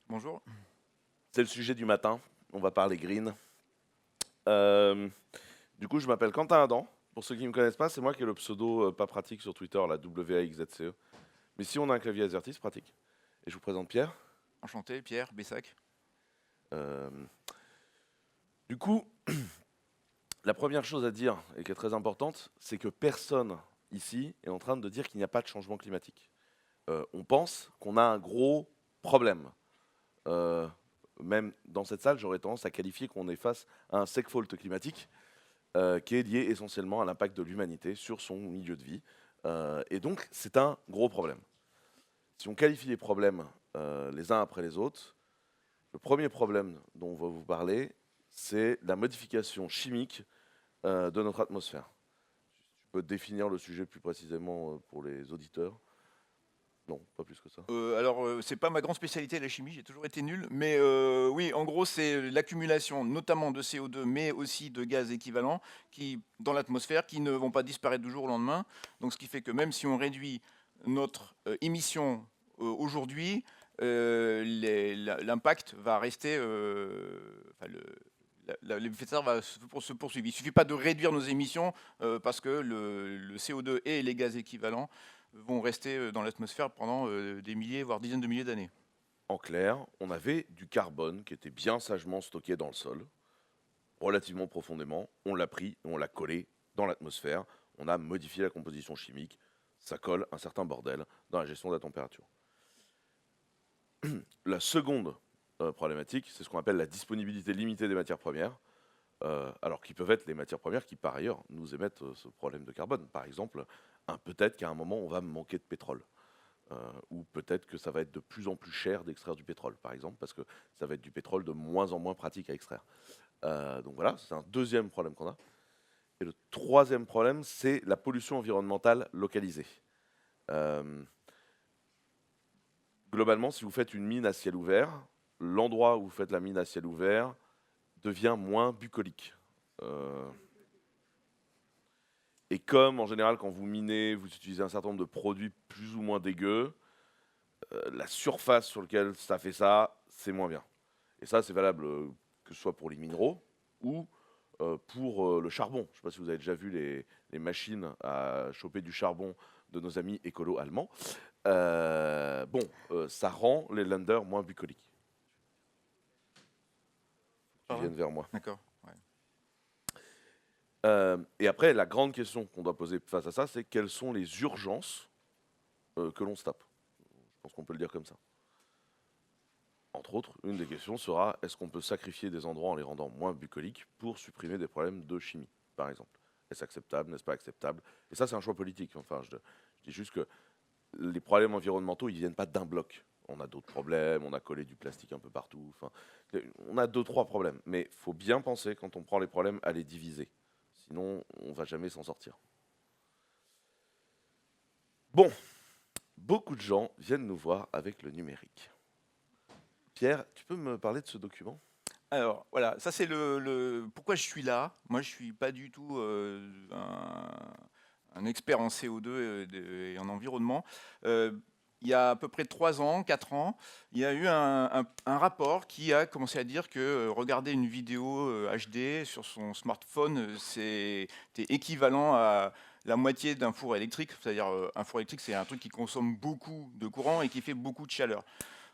Bonjour. C'est le sujet du matin, on va parler green. Euh, du coup, je m'appelle Quentin Adam. Pour ceux qui ne me connaissent pas, c'est moi qui ai le pseudo pas pratique sur Twitter, la WAXZCE. Mais si on a un clavier AZERTY, c'est pratique. Et je vous présente Pierre. Enchanté, Pierre Bessac. Euh, du coup, la première chose à dire, et qui est très importante, c'est que personne ici est en train de dire qu'il n'y a pas de changement climatique. On pense qu'on a un gros problème. Euh, Même dans cette salle, j'aurais tendance à qualifier qu'on est face à un segfault climatique qui est lié essentiellement à l'impact de l'humanité sur son milieu de vie. Et donc, c'est un gros problème. Si on qualifie les problèmes les uns après les autres, le premier problème dont on va vous parler, c'est la modification chimique de notre atmosphère. Tu peux définir le sujet plus précisément pour les auditeurs? Non, pas plus que ça. C'est pas ma grande spécialité la chimie, j'ai toujours été nul, mais oui, en gros, c'est l'accumulation notamment de CO2, mais aussi de gaz équivalents qui, dans l'atmosphère, qui ne vont pas disparaître du jour au lendemain. Donc, ce qui fait que même si on réduit notre émission aujourd'hui, l'impact va rester, enfin, l'effet de serre va se poursuivre. Il ne suffit pas de réduire nos émissions parce que le CO2 et les gaz équivalents vont rester dans l'atmosphère pendant des milliers, voire dizaines de milliers d'années. En clair, on avait du carbone qui était bien sagement stocké dans le sol, relativement profondément. On l'a pris et on l'a collé dans l'atmosphère. On a modifié la composition chimique. Ça colle un certain bordel dans la gestion de la température. La seconde problématique, c'est ce qu'on appelle la disponibilité limitée des matières premières, alors qui peuvent être les matières premières qui, par ailleurs, nous émettent ce problème de carbone. Par exemple, peut-être qu'à un moment, on va manquer de pétrole. Ou peut-être que ça va être de plus en plus cher d'extraire du pétrole, par exemple, parce que ça va être du pétrole de moins en moins pratique à extraire. Donc voilà, c'est un deuxième problème qu'on a. Et le troisième problème, c'est la pollution environnementale localisée. Euh, Globalement, si vous faites une mine à ciel ouvert, l'endroit où vous faites la mine à ciel ouvert devient moins bucolique. Euh, et comme en général, quand vous minez, vous utilisez un certain nombre de produits plus ou moins dégueux, la surface sur laquelle ça fait ça, c'est moins bien. Et ça, c'est valable que ce soit pour les minéraux ou pour le charbon. Je ne sais pas si vous avez déjà vu les machines à choper du charbon de nos amis écolos allemands. Ça rend les landers moins bucoliques. Qui Pardon. viennent vers moi. D'accord. Ouais. Et après, la grande question qu'on doit poser face à ça, c'est quelles sont les urgences que l'on se tape. Je pense qu'on peut le dire comme ça. Entre autres, une des questions sera est-ce qu'on peut sacrifier des endroits en les rendant moins bucoliques pour supprimer des problèmes de chimie, par exemple? Est-ce acceptable, n'est-ce pas acceptable? Et ça, c'est un choix politique. Enfin, je dis juste que les problèmes environnementaux, ils ne viennent pas d'un bloc. On a d'autres problèmes, on a collé du plastique un peu partout. Enfin, on a deux, trois problèmes. Mais il faut bien penser, quand on prend les problèmes, à les diviser. Sinon, on ne va jamais s'en sortir. Bon, beaucoup de gens viennent nous voir avec le numérique. Pierre, tu peux me parler de ce document? Alors voilà, ça c'est pourquoi je suis là. Moi je suis pas du tout un expert en CO2 et en environnement. Euh, il y a à peu près 3 ans, 4 ans, il y a eu un rapport qui a commencé à dire que regarder une vidéo HD sur son smartphone, c'était équivalent à la moitié d'un four électrique. C'est-à-dire un four électrique, c'est un truc qui consomme beaucoup de courant et qui fait beaucoup de chaleur.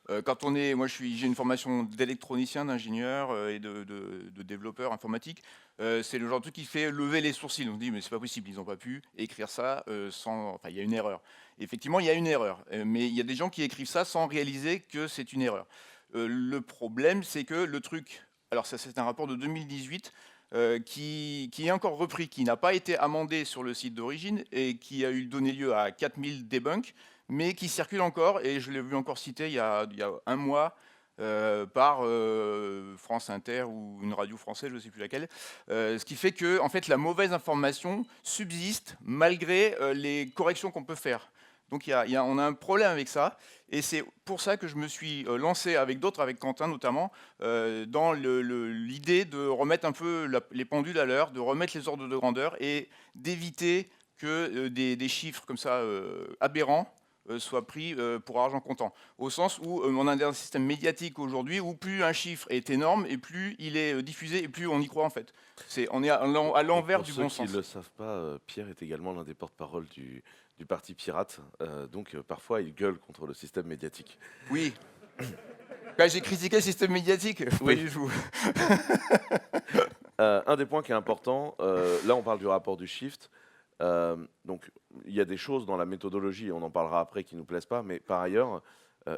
Moi j'ai une formation d'électronicien, d'ingénieur et de développeur informatique. C'est le genre de truc qui fait lever les sourcils. On se dit mais c'est pas possible, ils n'ont pas pu écrire ça sans. Enfin il y a une erreur. Effectivement il y a une erreur, mais il y a des gens qui écrivent ça sans réaliser que c'est une erreur. Le problème c'est que le truc. Alors ça c'est un rapport de 2018. Qui est encore repris, qui n'a pas été amendé sur le site d'origine et qui a eu donné lieu à 4000 debunks, mais qui circule encore, et je l'ai vu encore cité il y a un mois par France Inter ou une radio française, je ne sais plus laquelle, ce qui fait que en fait, la mauvaise information subsiste malgré les corrections qu'on peut faire. Donc on a un problème avec ça, et c'est pour ça que je me suis lancé avec d'autres, avec Quentin notamment, dans l'idée de remettre un peu les pendules à l'heure, de remettre les ordres de grandeur et d'éviter que des chiffres comme ça aberrants soit pris pour argent comptant. Au sens où on a un système médiatique aujourd'hui où plus un chiffre est énorme et plus il est diffusé et plus on y croit en fait. On est à l'envers Pour du ceux bon qui ne sens. le savent pas, Pierre est également l'un des porte-parole du parti pirate. Donc parfois, il gueule contre le système médiatique. Oui. Quand j'ai critiqué le système médiatique, pas Oui. du tout. Un des points qui est important, là on parle du rapport du shift. Donc il y a des choses dans la méthodologie, on en parlera après, qui ne nous plaisent pas, mais par ailleurs,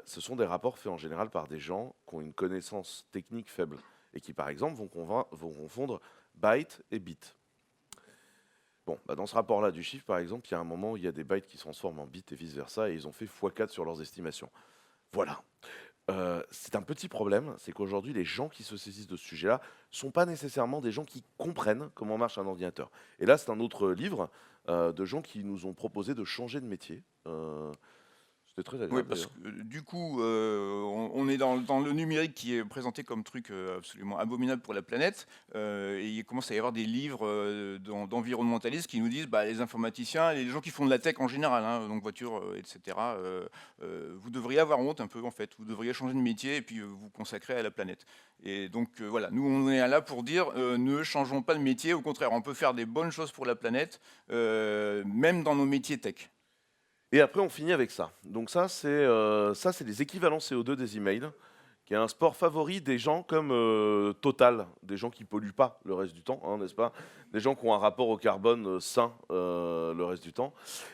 ce sont des rapports faits en général par des gens qui ont une connaissance technique faible et qui par exemple vont confondre byte et bit. Bon, bah dans ce rapport-là du chiffre, par exemple, il y a un moment où il y a des bytes qui se transforment en bits et vice-versa, et ils ont fait x4 sur leurs estimations. Voilà. C'est un petit problème, c'est qu'aujourd'hui, les gens qui se saisissent de ce sujet-là sont pas nécessairement des gens qui comprennent comment marche un ordinateur. Et là, c'est un autre livre de gens qui nous ont proposé de changer de métier. C'était très Oui, agréable parce d'ailleurs. que du coup, on est dans le numérique qui est présenté comme truc absolument abominable pour la planète. Et il commence à y avoir des livres d'environnementalistes qui nous disent bah, les informaticiens et les gens qui font de la tech en général, hein, donc voitures, etc., vous devriez avoir honte un peu en fait. Vous devriez changer de métier et puis vous consacrer à la planète. Et donc voilà, nous on est là pour dire ne changeons pas de métier. Au contraire, on peut faire des bonnes choses pour la planète, même dans nos métiers tech. Et après, on finit avec ça. Donc ça, c'est les équivalents CO2 des emails, qui est un sport favori des gens comme Total, des gens qui polluent pas le reste du temps, hein, n'est-ce pas? Des gens qui ont un rapport au carbone sain le reste du temps,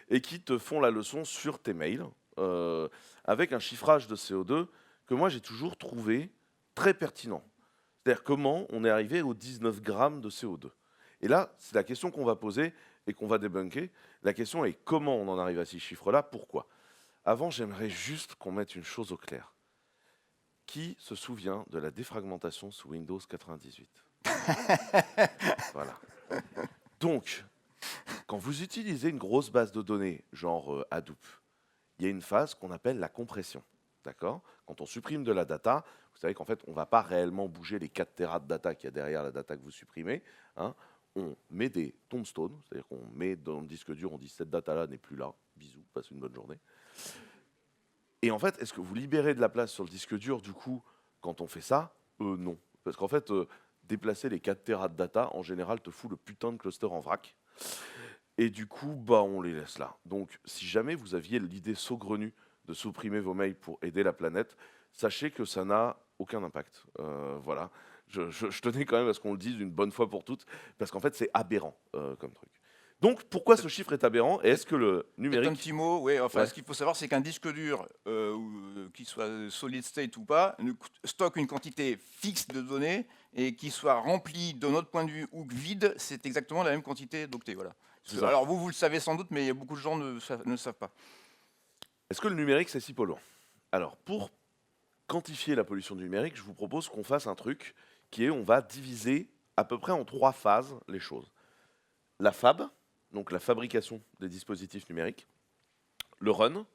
et qui te font la leçon sur tes mails, avec un chiffrage de CO2 que moi j'ai toujours trouvé très pertinent. C'est-à-dire comment on est arrivé aux 19 grammes de CO2. Et là, c'est la question qu'on va poser et qu'on va débunker. La question est comment on en arrive à ces chiffres-là, pourquoi? Avant, j'aimerais juste qu'on mette une chose au clair. Qui se souvient de la défragmentation sous Windows 98? Voilà. Donc, quand vous utilisez une grosse base de données, genre Hadoop, il y a une phase qu'on appelle la compression. D'accord? Quand on supprime de la data, vous savez qu'en fait, on ne va pas réellement bouger les 4 Tera de data qu'il y a derrière la data que vous supprimez. Hein. On met des tombstones, c'est-à-dire qu'on met dans le disque dur, on dit cette data-là n'est plus là. Bisous, passe une bonne journée. Et en fait, est-ce que vous libérez de la place sur le disque dur, du coup, quand on fait ça? Non. Parce qu'en fait, déplacer les 4 Tera de data, en général, te fout le putain de cluster en vrac. Et du coup, bah, on les laisse là. Donc, si jamais vous aviez l'idée saugrenue de supprimer vos mails pour aider la planète, sachez que ça n'a aucun impact. Voilà. Je tenais quand même à ce qu'on le dise une bonne fois pour toutes, parce qu'en fait, c'est aberrant comme truc. Donc, pourquoi ce chiffre est aberrant? Et est-ce que le Peut-être un numérique... petit mot, oui. Enfin, Ouais, ce qu'il faut savoir, c'est qu'un disque dur, qu'il soit solid state ou pas, stocke une quantité fixe de données et qu'il soit rempli de notre point de vue ou vide, c'est exactement la même quantité d'octets. Voilà. c'est ça. Alors vous le savez sans doute, mais il y a beaucoup de gens ne le savent pas. Est-ce que le numérique, c'est si polluant? Alors, pour quantifier la pollution du numérique, je vous propose qu'on fasse un truc qui est, on va diviser à peu près en 3 phases les choses. La fab, donc la fabrication des dispositifs numériques, le run,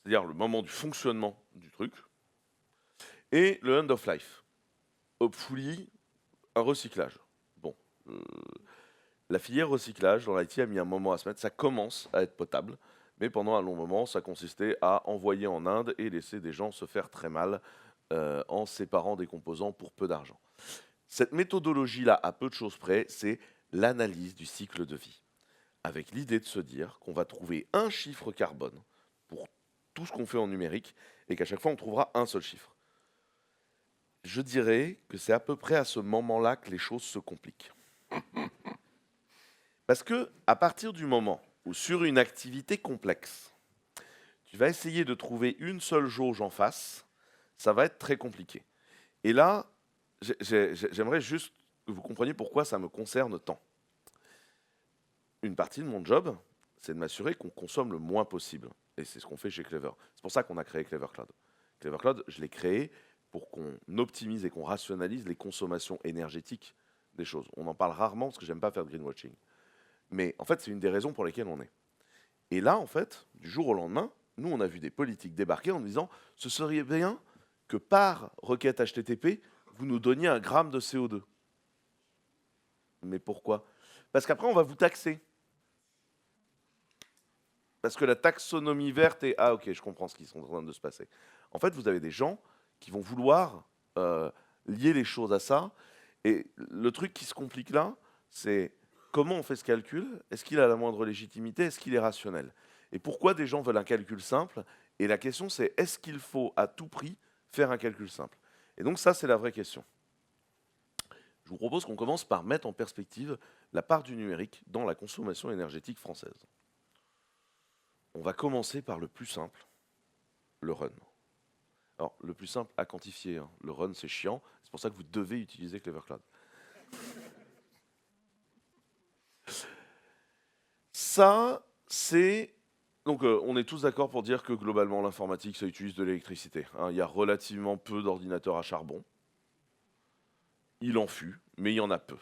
c'est-à-dire le moment du fonctionnement du truc, et le end of life, hopefully un recyclage. Bon, la filière recyclage dans l'IT a mis un moment à se mettre, ça commence à être potable, mais pendant un long moment, ça consistait à envoyer en Inde et laisser des gens se faire très mal en séparant des composants pour peu d'argent. Cette méthodologie-là, à peu de choses près, c'est l'analyse du cycle de vie, avec l'idée de se dire qu'on va trouver un chiffre carbone pour tout ce qu'on fait en numérique et qu'à chaque fois, on trouvera un seul chiffre. Je dirais que c'est à peu près à ce moment-là que les choses se compliquent. Parce que à partir du moment où sur une activité complexe, tu vas essayer de trouver une seule jauge en face, ça va être très compliqué. Et là, j'aimerais juste que vous compreniez pourquoi ça me concerne tant. Une partie de mon job, c'est de m'assurer qu'on consomme le moins possible. Et c'est ce qu'on fait chez Clever. C'est pour ça qu'on a créé Clever Cloud. Clever Cloud, je l'ai créé pour qu'on optimise et qu'on rationalise les consommations énergétiques des choses. On en parle rarement parce que j'aime pas faire de greenwashing. Mais en fait, c'est une des raisons pour lesquelles on est. Et là, en fait, du jour au lendemain, nous, on a vu des politiques débarquer en disant « ce serait bien que par requête HTTP, vous nous donniez 1 gramme de CO2. » Mais pourquoi? Parce qu'après, on va vous taxer. parce que la taxonomie verte est... Ah ok, je comprends ce qui est en train de se passer. En fait, vous avez des gens qui vont vouloir lier les choses à ça. Et le truc qui se complique là, c'est comment on fait ce calcul? Est-ce qu'il a la moindre légitimité? Est-ce qu'il est rationnel? Et pourquoi des gens veulent un calcul simple? Et la question, c'est est-ce qu'il faut à tout prix faire un calcul simple? Et donc ça, c'est la vraie question. Je vous propose qu'on commence par mettre en perspective la part du numérique dans la consommation énergétique française. On va commencer par le plus simple, le run. Alors, le plus simple à quantifier, hein. Le run, c'est chiant, c'est pour ça que vous devez utiliser Clever Cloud. Ça, c'est... Donc, on est tous d'accord pour dire que globalement, l'informatique, ça utilise de l'électricité, hein. Il y a relativement peu d'ordinateurs à charbon. Il en fut, mais il y en a peu.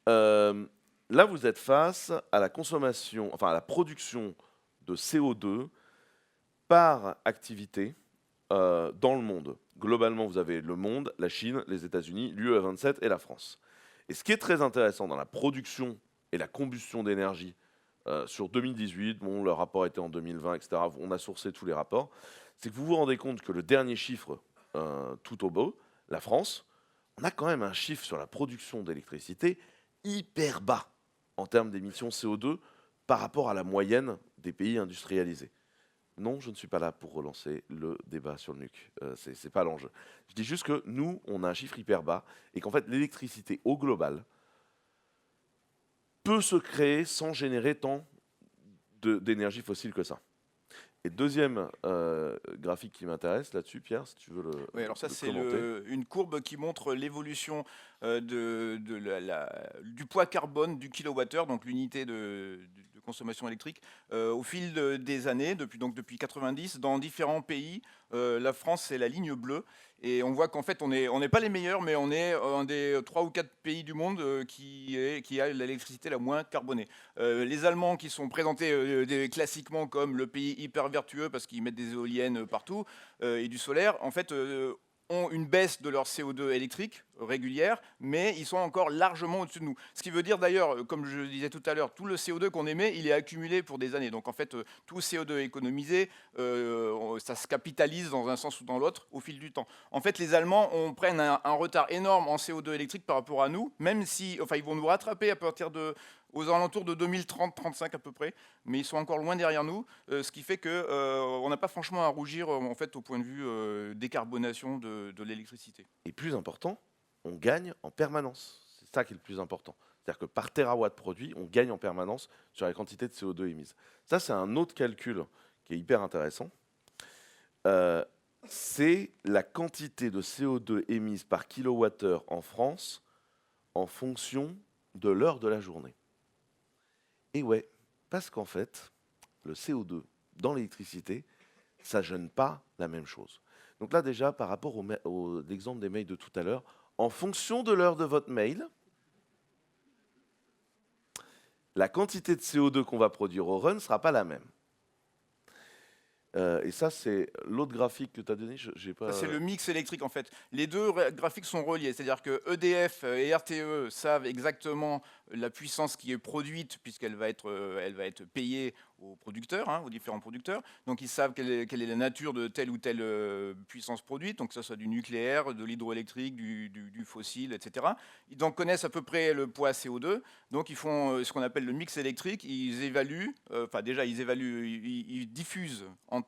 Là, vous êtes face à la consommation, enfin à la production de CO2 par activité dans le monde. Globalement, vous avez le monde, la Chine, les États-Unis, l'UE27 et la France. Et ce qui est très intéressant dans la production et la combustion d'énergie sur 2018, bon, le rapport était en 2020, etc., on a sourcé tous les rapports, c'est que vous vous rendez compte que le dernier chiffre, tout au bas, la France, on a quand même un chiffre sur la production d'électricité hyper bas en termes d'émissions CO2 par rapport à la moyenne des pays industrialisés. Non, je ne suis pas là pour relancer le débat sur le nuque. C'est pas l'enjeu. Je dis juste que nous, on a un chiffre hyper bas et qu'en fait, l'électricité au global peut se créer sans générer tant d'énergie fossile que ça. Et deuxième graphique qui m'intéresse là-dessus, Pierre, si tu veux le Oui, alors ça, le c'est commenter. une courbe qui montre l'évolution du poids carbone du kilowattheure, donc l'unité de consommation électrique, au fil des années, depuis 90, dans différents pays. La France, c'est la ligne bleue. Et on voit qu'en fait, on n'est pas les meilleurs, mais on est un des 3 ou 4 pays du monde qui a l'électricité la moins carbonée. Les Allemands, qui sont présentés classiquement comme le pays hyper vertueux parce qu'ils mettent des éoliennes partout et du solaire, en fait, ont une baisse de leur CO2 électrique régulière, mais ils sont encore largement au-dessus de nous. Ce qui veut dire d'ailleurs, comme je le disais tout à l'heure, tout le CO2 qu'on émet, il est accumulé pour des années. Donc en fait, tout CO2 économisé, ça se capitalise dans un sens ou dans l'autre au fil du temps. En fait, les Allemands prennent un retard énorme en CO2 électrique par rapport à nous, même si, enfin, ils vont nous rattraper à partir aux alentours de 2030-35 à peu près, mais ils sont encore loin derrière nous, ce qui fait qu'on n'a pas franchement à rougir en fait, au point de vue décarbonation de l'électricité. Et plus important, on gagne en permanence. C'est ça qui est le plus important. C'est-à-dire que par térawatt produit, on gagne en permanence sur la quantité de CO2 émise. Ça, c'est un autre calcul qui est hyper intéressant. C'est la quantité de CO2 émise par kilowattheure en France en fonction de l'heure de la journée. Et ouais, parce qu'en fait, le CO2 dans l'électricité, ça ne gêne pas la même chose. Donc là déjà, par rapport au exemple des mails de tout à l'heure, en fonction de l'heure de votre mail, la quantité de CO2 qu'on va produire au run ne sera pas la même. Et ça, c'est l'autre graphique que tu as donné. J'ai pas... C'est le mix électrique en fait. Les deux graphiques sont reliés, c'est-à-dire que EDF et RTE savent exactement la puissance qui est produite puisqu'elle va être payée aux producteurs, aux différents producteurs. Donc ils savent quelle est la nature de telle ou telle puissance produite, donc que ce soit du nucléaire, de l'hydroélectrique, du fossile, etc. Ils donc connaissent à peu près le poids CO2. Donc ils font ce qu'on appelle le mix électrique. Ils évaluent, ils diffusent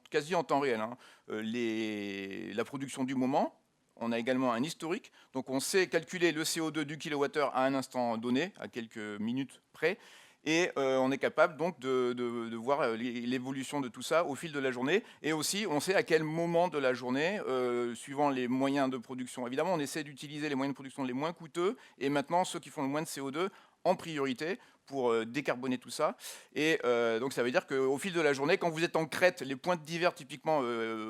quasi en temps réel la production du moment. On a également un historique, donc on sait calculer le CO2 du kilowattheure à un instant donné, à quelques minutes près, et on est capable donc de voir l'évolution de tout ça au fil de la journée, et aussi on sait à quel moment de la journée, suivant les moyens de production. Évidemment, on essaie d'utiliser les moyens de production les moins coûteux, et maintenant ceux qui font le moins de CO2 en priorité, pour décarboner tout ça. Et donc ça veut dire qu'au fil de la journée, quand vous êtes en crête, les pointes d'hiver, typiquement,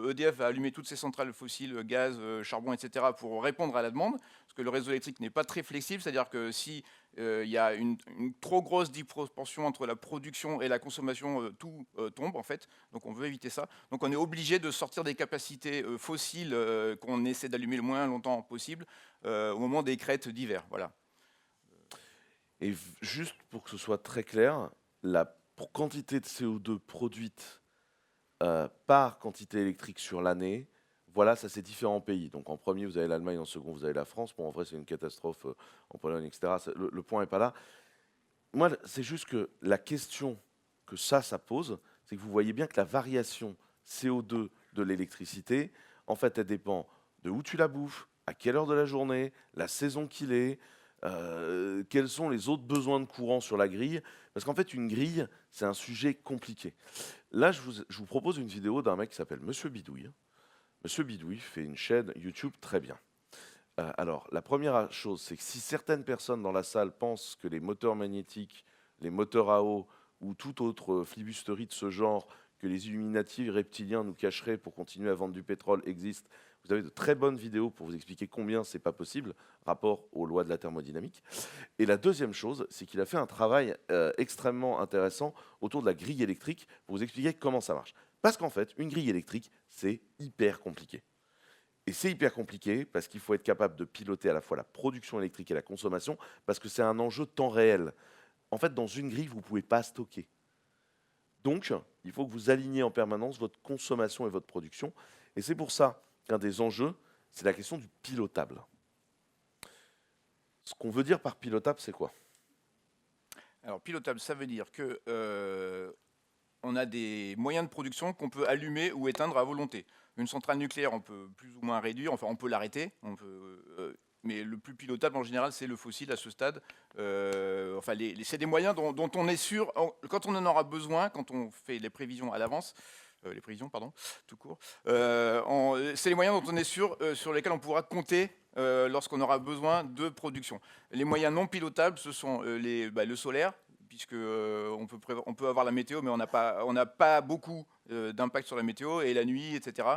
EDF va allumer toutes ses centrales fossiles, gaz, charbon, etc., pour répondre à la demande, parce que le réseau électrique n'est pas très flexible, c'est-à-dire que si il y a une trop grosse disproportion entre la production et la consommation, tout tombe en fait, donc on veut éviter ça. Donc on est obligé de sortir des capacités fossiles qu'on essaie d'allumer le moins longtemps possible au moment des crêtes d'hiver. Voilà. Et juste pour que ce soit très clair, la pour quantité de CO2 produite par quantité électrique sur l'année, voilà, ça c'est différents pays. Donc en premier, vous avez l'Allemagne, en second, vous avez la France. Bon, en vrai, c'est une catastrophe en Pologne, etc. Le point n'est pas là. Moi, c'est juste que la question que ça pose, c'est que vous voyez bien que la variation CO2 de l'électricité, en fait, elle dépend de où tu la bouffes, à quelle heure de la journée, la saison qu'il est, quels sont les autres besoins de courant sur la grille. Parce qu'en fait, une grille, c'est un sujet compliqué. Là, je vous propose une vidéo d'un mec qui s'appelle Monsieur Bidouille. Monsieur Bidouille fait une chaîne YouTube très bien. Alors, la première chose, c'est que si certaines personnes dans la salle pensent que les moteurs magnétiques, les moteurs à eau ou toute autre flibusterie de ce genre que les Illuminati reptiliens nous cacheraient pour continuer à vendre du pétrole existent, vous avez de très bonnes vidéos pour vous expliquer combien c'est pas possible, rapport aux lois de la thermodynamique. Et la deuxième chose, c'est qu'il a fait un travail extrêmement intéressant autour de la grille électrique pour vous expliquer comment ça marche. Parce qu'en fait, une grille électrique, c'est hyper compliqué. Et c'est hyper compliqué parce qu'il faut être capable de piloter à la fois la production électrique et la consommation parce que c'est un enjeu de temps réel. En fait, dans une grille, vous ne pouvez pas stocker. Donc, il faut que vous aligniez en permanence votre consommation et votre production. Et c'est pour ça qu'un des enjeux, c'est la question du pilotable. Ce qu'on veut dire par pilotable, c'est quoi? Alors, pilotable, ça veut dire que on a des moyens de production qu'on peut allumer ou éteindre à volonté. Une centrale nucléaire, on peut plus ou moins réduire, enfin on peut l'arrêter, mais le plus pilotable en général, c'est le fossile à ce stade. Enfin, c'est des moyens dont on est sûr, quand on en aura besoin, quand on fait les prévisions à l'avance, les prévisions, pardon, tout court, c'est les moyens dont on est sûr, sur lesquels on pourra compter lorsqu'on aura besoin de production. Les moyens non pilotables, ce sont le solaire, puisque on peut avoir la météo, mais on n'a pas beaucoup d'impact sur la météo, et la nuit, etc.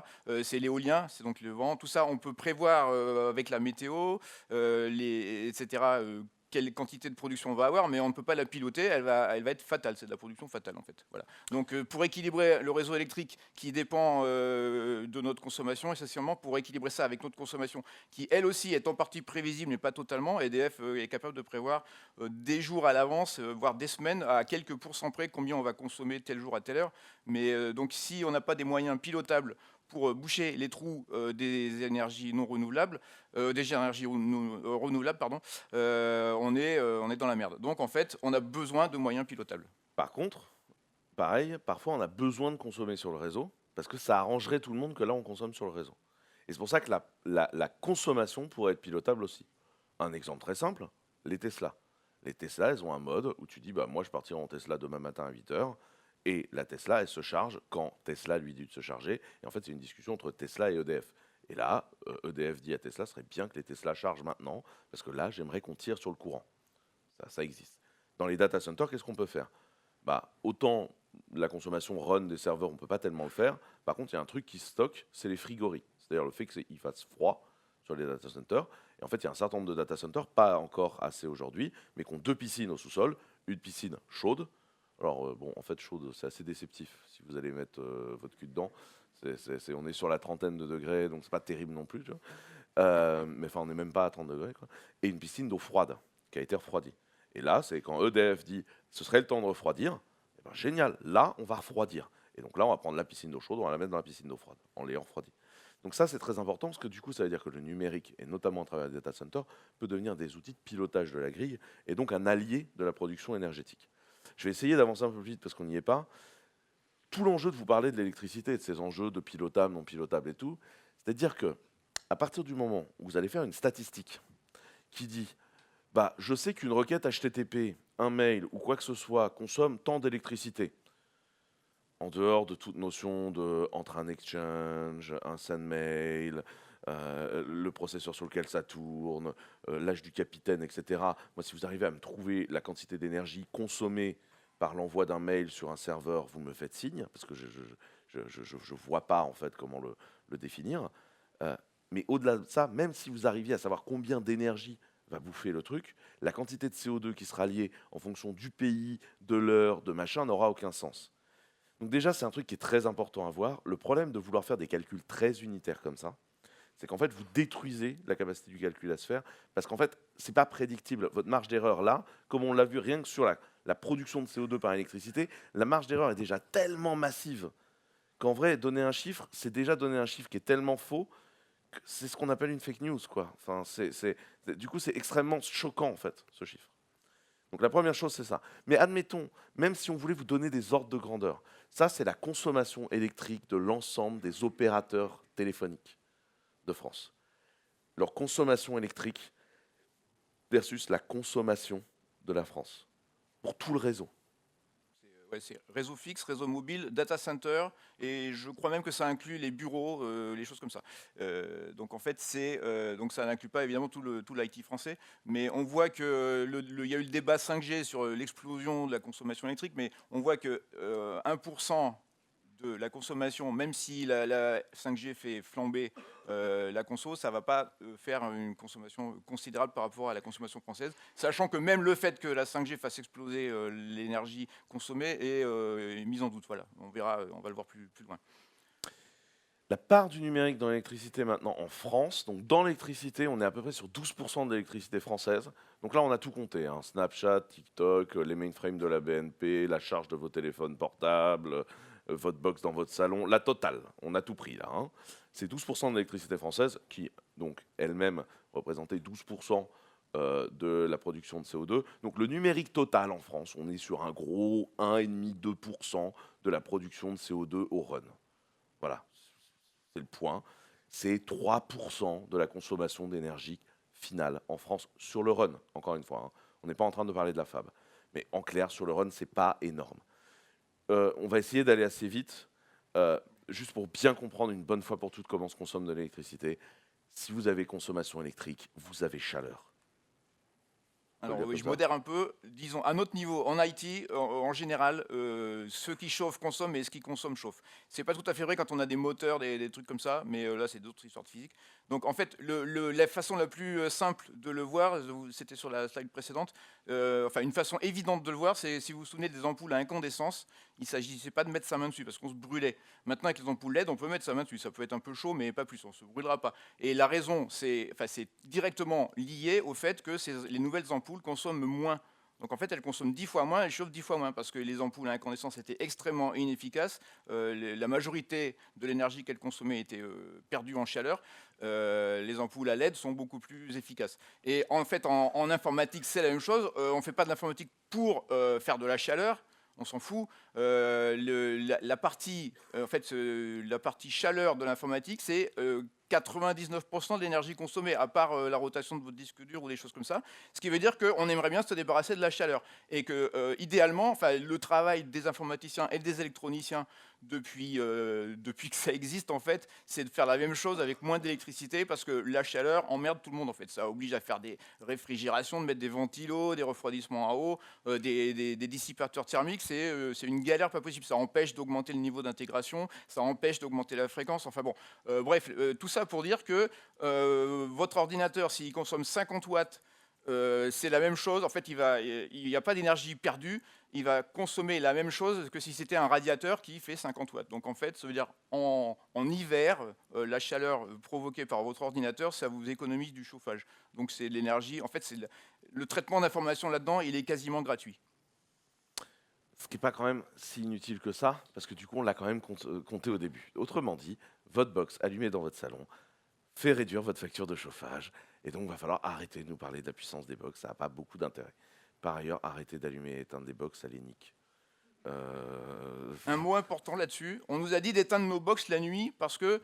C'est l'éolien, c'est donc le vent. Tout ça, on peut prévoir avec la météo, etc., quelle quantité de production on va avoir, mais on ne peut pas la piloter, elle va être fatale, c'est de la production fatale en fait. Voilà. Donc pour équilibrer le réseau électrique qui dépend de notre consommation, essentiellement pour équilibrer ça avec notre consommation, qui elle aussi est en partie prévisible, mais pas totalement, EDF est capable de prévoir des jours à l'avance, voire des semaines, à quelques pourcents près, combien on va consommer tel jour à telle heure. Mais donc si on n'a pas des moyens pilotables pour boucher les trous des énergies non renouvelables, renouvelables, pardon, on est dans la merde. Donc en fait, on a besoin de moyens pilotables. Par contre, pareil, parfois on a besoin de consommer sur le réseau parce que ça arrangerait tout le monde que là on consomme sur le réseau. Et c'est pour ça que la consommation pourrait être pilotable aussi. Un exemple très simple, les Tesla. Les Tesla, elles ont un mode où tu dis, bah, moi je partirai en Tesla demain matin à 8 heures, et la Tesla, elle se charge quand Tesla lui dit de se charger. Et en fait, c'est une discussion entre Tesla et EDF. Et là, EDF dit à Tesla, ce serait bien que les Tesla chargent maintenant, parce que là, j'aimerais qu'on tire sur le courant. Ça existe. Dans les data centers, qu'est-ce qu'on peut faire? Bah, autant la consommation run des serveurs, on ne peut pas tellement le faire. Par contre, il y a un truc qui stocke, c'est les frigories. C'est-à-dire le fait qu'il fasse froid sur les data centers. Et en fait, il y a un certain nombre de data centers, pas encore assez aujourd'hui, mais qui ont 2 piscines au sous-sol, une piscine chaude. Alors, bon, en fait, chaude, c'est assez déceptif si vous allez mettre votre cul dedans. On est sur la trentaine de degrés, donc c'est pas terrible non plus. Tu vois. Mais enfin, on n'est même pas à 30 degrés. Quoi. Et une piscine d'eau froide, qui a été refroidie. Et là, c'est quand EDF dit ce serait le temps de refroidir, eh ben, génial, là, on va refroidir. Et donc là, on va prendre la piscine d'eau chaude, on va la mettre dans la piscine d'eau froide, en l'ayant refroidie. Donc ça, c'est très important, parce que du coup, ça veut dire que le numérique, et notamment à travers les data centers, peut devenir des outils de pilotage de la grille, et donc un allié de la production énergétique. Je vais essayer d'avancer un peu plus vite, parce qu'on n'y est pas. Tout l'enjeu de vous parler de l'électricité, et de ces enjeux de pilotable, non pilotable et tout, c'est-à-dire que à partir du moment où vous allez faire une statistique qui dit bah, je sais qu'une requête HTTP, un mail ou quoi que ce soit consomme tant d'électricité, en dehors de toute notion entre un exchange, un send mail, le processeur sur lequel ça tourne, l'âge du capitaine, etc. Moi, si vous arrivez à me trouver la quantité d'énergie consommée par l'envoi d'un mail sur un serveur, vous me faites signe, parce que je ne vois pas en fait comment le définir. Mais au-delà de ça, même si vous arriviez à savoir combien d'énergie va bouffer le truc, la quantité de CO2 qui sera liée en fonction du pays, de l'heure, de machin, n'aura aucun sens. Donc déjà, c'est un truc qui est très important à voir. Le problème de vouloir faire des calculs très unitaires comme ça, c'est qu'en fait, vous détruisez la capacité du calcul à se faire, parce qu'en fait, c'est pas prédictible. Votre marge d'erreur là, comme on l'a vu rien que sur la production de CO2 par électricité, la marge d'erreur est déjà tellement massive qu'en vrai, donner un chiffre, c'est déjà donner un chiffre qui est tellement faux que c'est ce qu'on appelle une fake news, quoi. Enfin, du coup, c'est extrêmement choquant, en fait, ce chiffre. Donc la première chose, c'est ça. Mais admettons, même si on voulait vous donner des ordres de grandeur, ça, c'est la consommation électrique de l'ensemble des opérateurs téléphoniques de France. Leur consommation électrique versus la consommation de la France, pour tout le réseau. C'est réseau fixe, réseau mobile, data center, et je crois même que ça inclut les bureaux, les choses comme ça. Donc en fait, donc ça n'inclut pas évidemment tout l'IT français, mais on voit que il y a eu le débat 5G sur l'explosion de la consommation électrique, mais on voit que 1% de la consommation, même si la 5G fait flamber la conso, ça ne va pas faire une consommation considérable par rapport à la consommation française, sachant que même le fait que la 5G fasse exploser l'énergie consommée est mise en doute. Voilà, on verra, on va le voir plus loin. La part du numérique dans l'électricité maintenant en France, donc dans l'électricité, on est à peu près sur 12% de l'électricité française. Donc là, on a tout compté, hein. Snapchat, TikTok, les mainframes de la BNP, la charge de vos téléphones portables, votre box dans votre salon, la totale. On a tout pris là, hein. C'est 12% de l'électricité française qui, donc, elle-même représentait 12% de la production de CO2. Donc le numérique total en France, on est sur un gros 1,5-2% de la production de CO2 au run. Voilà, c'est le point. C'est 3% de la consommation d'énergie finale en France sur le run, encore une fois, hein. On n'est pas en train de parler de la fab. Mais en clair, sur le run, c'est pas énorme. On va essayer d'aller assez vite, juste pour bien comprendre une bonne fois pour toutes comment se consomme de l'électricité. Si vous avez consommation électrique, vous avez chaleur. Alors oui, je modère un peu. Disons, à notre niveau, en IT, en général, ceux qui chauffent consomment et ceux qui consomment chauffent. C'est pas tout à fait vrai quand on a des moteurs, des trucs comme ça, mais là, c'est d'autres histoires de physique. Donc en fait, la façon la plus simple de le voir, c'était sur la slide précédente, enfin une façon évidente de le voir, c'est si vous vous souvenez des ampoules à incandescence, il ne s'agissait pas de mettre sa main dessus parce qu'on se brûlait. Maintenant avec les ampoules LED, on peut mettre sa main dessus, ça peut être un peu chaud mais pas plus, on ne se brûlera pas. Et la raison, c'est directement lié au fait que les nouvelles ampoules consomment moins. Donc en fait, elles consomment 10 fois moins, elles chauffent 10 fois moins, parce que les ampoules à incandescence étaient extrêmement inefficaces. La majorité de l'énergie qu'elles consommaient était perdue en chaleur. Les ampoules à LED sont beaucoup plus efficaces. Et en fait, en informatique, c'est la même chose. On ne fait pas de l'informatique pour faire de la chaleur. On s'en fout. La partie chaleur de l'informatique, c'est 99% de l'énergie consommée, à part la rotation de votre disque dur ou des choses comme ça. Ce qui veut dire qu'on aimerait bien se débarrasser de la chaleur. Et que, idéalement, le travail des informaticiens et des électroniciens depuis que ça existe, en fait, c'est de faire la même chose avec moins d'électricité, parce que la chaleur emmerde tout le monde, en fait. Ça oblige à faire des réfrigérations, de mettre des ventilos, des refroidissements à eau, des dissipateurs thermiques. C'est une galère pas possible. Ça empêche d'augmenter le niveau d'intégration, ça empêche d'augmenter la fréquence. Enfin bon, bref, tout ça pour dire que votre ordinateur, s'il consomme 50 watts, c'est la même chose. En fait, il n'y a pas d'énergie perdue. Il va consommer la même chose que si c'était un radiateur qui fait 50 watts. Donc en fait, ça veut dire en hiver, la chaleur provoquée par votre ordinateur, ça vous économise du chauffage. Donc c'est l'énergie. En fait, le traitement d'information là-dedans, il est quasiment gratuit. Ce qui n'est pas quand même si inutile que ça, parce que du coup, on l'a quand même compté au début. Autrement dit, votre box allumée dans votre salon fait réduire votre facture de chauffage. Et donc, il va falloir arrêter de nous parler de la puissance des box. Ça n'a pas beaucoup d'intérêt. Par ailleurs, arrêtez d'allumer et éteindre des box, ça les nique. Un mot important là-dessus, on nous a dit d'éteindre nos box la nuit parce que